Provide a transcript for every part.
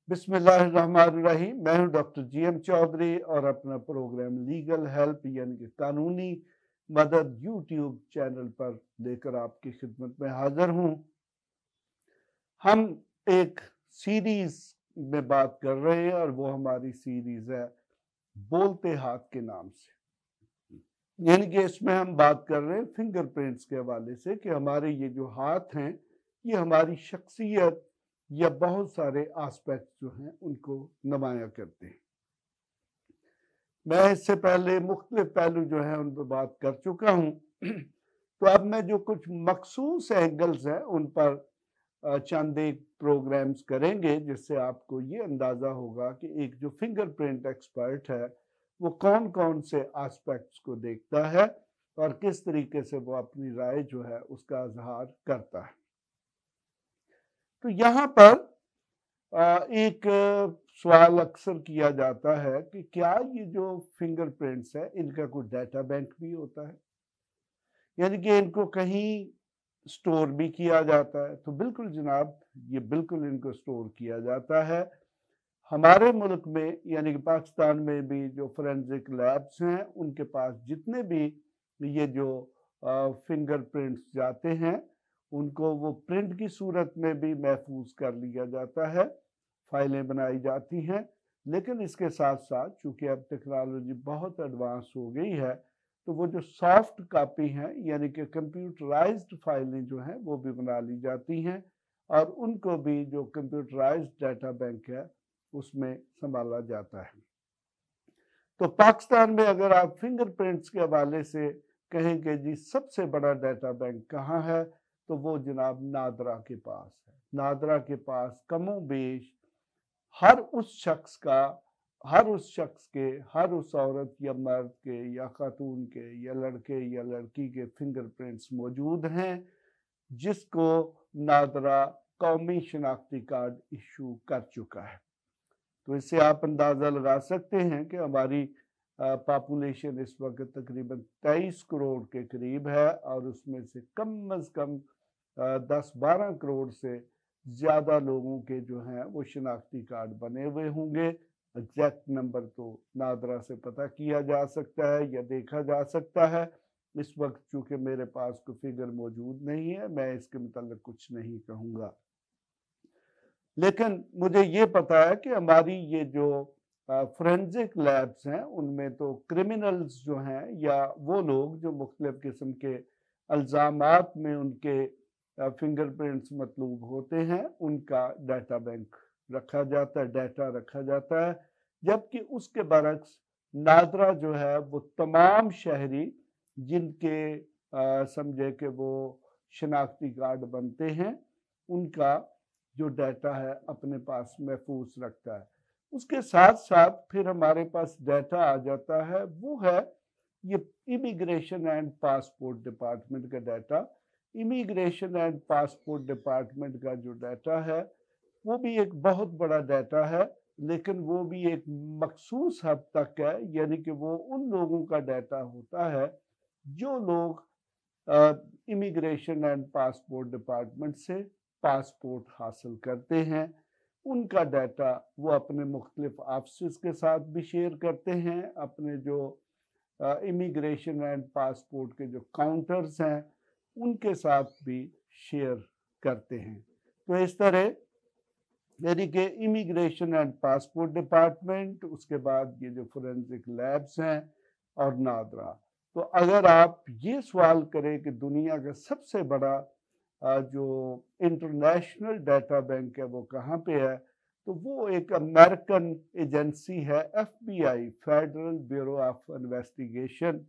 बिस्मिल्लाहिर्रहमानिर्रहीम। मैं हूं डॉक्टर GM चौधरी और अपना प्रोग्राम लीगल हेल्प यानी कि कानूनी मदद यूट्यूब चैनल पर लेकर आपकी खिदमत में हाजिर हूं। हम एक सीरीज में बात कर रहे हैं और वो हमारी सीरीज है बोलते हाथ के नाम से। यानी कि इसमें हम बात कर रहे हैं फिंगरप्रिंट्स के हवाले से कि हमारे ये जो हाथ हैं ये हमारी शख्सियत या बहुत सारे एस्पेक्ट जो हैं उनको नुमाया करते हैं। मैं इससे पहले मुख्तलिफ पहलू जो हैं उन पर बात कर चुका हूं तो अब मैं जो कुछ मखसूस एंगल्स हैं उन पर चंद एक प्रोग्राम्स करेंगे जिससे आपको ये अंदाज़ा होगा कि एक जो फिंगरप्रिंट एक्सपर्ट है वो कौन कौन से एस्पेक्ट्स को देखता है और किस तरीके से वो अपनी राय जो है उसका इजहार करता है। तो यहाँ पर एक सवाल अक्सर किया जाता है कि क्या ये जो फिंगरप्रिंट्स है इनका कोई डाटा बैंक भी होता है, यानी कि इनको कहीं स्टोर भी किया जाता है? तो बिल्कुल जनाब, ये बिल्कुल इनको स्टोर किया जाता है। हमारे मुल्क में यानी कि पाकिस्तान में भी जो फोरेंसिक लैब्स हैं उनके पास जितने भी ये जो फिंगरप्रिंट्स जाते हैं उनको वो प्रिंट की सूरत में भी महफूज कर लिया जाता है, फाइलें बनाई जाती हैं। लेकिन इसके साथ साथ चूँकि अब टेक्नोलॉजी बहुत एडवांस हो गई है तो वो जो सॉफ्ट कापी हैं यानी कि कंप्यूटराइज्ड फाइलें जो हैं वो भी बना ली जाती हैं और उनको भी जो कंप्यूटराइज्ड डाटा बैंक है उसमें संभाला जाता है। तो पाकिस्तान में अगर आप फिंगरप्रिंट्स के हवाले से कहें कि जी सबसे बड़ा डाटा बैंक कहाँ है तो वो जनाब नादरा के पास है। नादरा के पास कमो बेश हर उस शख्स के, हर उस औरत या मर्द के या खातून के या लड़के या लड़की के फिंगरप्रिंट्स मौजूद हैं जिसको नादरा कौमी शनाख्ती कार्ड इशू कर चुका है। तो इससे आप अंदाज़ा लगा सकते हैं कि हमारी पॉपुलेशन इस वक्त तकरीबन 23 करोड़ के करीब है और उसमें से कम अज़ कम 10-12 करोड़ से ज़्यादा लोगों के जो हैं वो शनाख्ती कार्ड बने हुए होंगे। एग्जैक्ट नंबर तो नादरा से पता किया जा सकता है या देखा जा सकता है। इस वक्त चूँकि मेरे पास कोई फिगर मौजूद नहीं है मैं इसके मुताल्लिक कुछ नहीं कहूँगा, लेकिन मुझे ये पता है कि हमारी ये जो फोरेंसिक लैब्स हैं उनमें तो क्रिमिनल्स जो हैं या वो लोग जो मुख्तलिफ किस्म के अल्ज़ामात में उनके फिंगरप्रिंट्स मतलूब होते हैं उनका डाटा बैंक रखा जाता है, डाटा रखा जाता है। जबकि उसके बरक्स नादरा जो है वो तमाम शहरी जिनके समझे कि वो शनाख्ती कार्ड बनते हैं उनका जो डाटा है अपने पास महफूज रखता है। उसके साथ साथ फिर हमारे पास डाटा आ जाता है वो है ये इमिग्रेशन एंड पासपोर्ट डिपार्टमेंट का data. Immigration and passport department का जो डाटा है वो भी एक बहुत बड़ा डाटा है, लेकिन वो भी एक मखसूस हद तक है, यानी कि वो उन लोगों का डाटा होता है जो लोग इमिग्रेशन एंड पासपोर्ट डिपार्टमेंट से पासपोर्ट हासिल करते हैं। उनका डाटा वो अपने मुख्तलिफ ऑफिस के साथ भी शेयर करते हैं, अपने जो इमिग्रेशन एंड पासपोर्ट के जो काउंटर्स हैं उनके साथ भी शेयर करते हैं। तो इस तरह यानी कि इमिग्रेशन एंड पासपोर्ट डिपार्टमेंट, उसके बाद ये जो फोरेंसिक लैब्स हैं और नादरा। तो अगर आप ये सवाल करें कि दुनिया का सबसे बड़ा जो इंटरनेशनल डाटा बैंक है वो कहाँ पे है, तो वो एक अमेरिकन एजेंसी है FBI, federal bureau of investigation.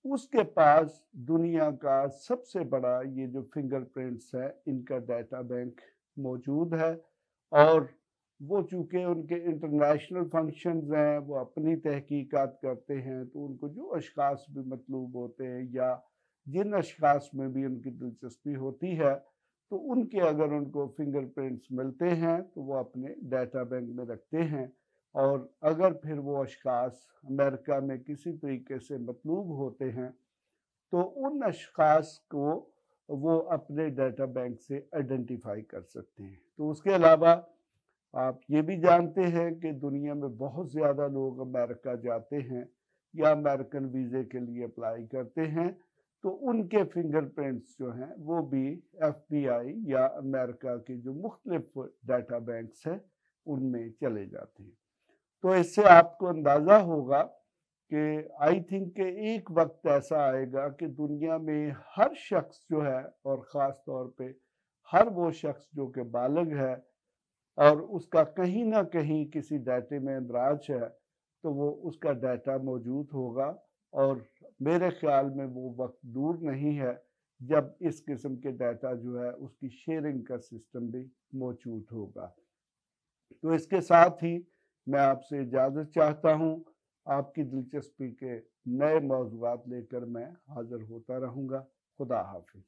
उसके पास दुनिया का सबसे बड़ा ये जो फिंगरप्रिंट्स है इनका डाटा बैंक मौजूद है। और वो चूँकि उनके इंटरनेशनल फंक्शंस हैं, वो अपनी तहकीकात करते हैं, तो उनको जो अशखास भी मतलूब होते हैं या जिन अशखास में भी उनकी दिलचस्पी होती है तो उनके अगर उनको फिंगरप्रिंट्स मिलते हैं तो वो अपने डाटा बैंक में रखते हैं। और अगर फिर वो अशखास अमेरिका में किसी तरीके से मतलूब होते हैं तो उन अशखास को वो अपने डाटा बैंक से आइडेंटिफाई कर सकते हैं। तो उसके अलावा آپ یہ بھی جانتے ہیں کہ دنیا میں بہت زیادہ لوگ امریکہ جاتے ہیں یا امریکن ویزے کے لیے اپلائی کرتے ہیں، تو ان کے فنگر پرنٹس جو ہیں وہ بھی ایف بی آئی یا امریکہ کے جو مختلف ڈیٹا بینکس ہیں ان میں چلے جاتے ہیں۔ تو اس سے آپ کو اندازہ ہوگا کہ آئی تھنک کہ ایک وقت ایسا آئے گا کہ دنیا میں ہر شخص جو ہے، اور خاص طور پہ ہر وہ شخص جو کہ بالغ ہے اور اس کا کہیں نہ کہیں کسی ڈیٹے میں اندراج ہے، تو وہ اس کا ڈیٹا موجود ہوگا، اور میرے خیال میں وہ وقت دور نہیں ہے جب اس قسم کے ڈیٹا جو ہے اس کی شیئرنگ کا سسٹم بھی موجود ہوگا۔ تو اس کے ساتھ ہی میں آپ سے اجازت چاہتا ہوں، آپ کی دلچسپی کے نئے موضوعات لے کر میں حاضر ہوتا رہوں گا۔ خدا حافظ۔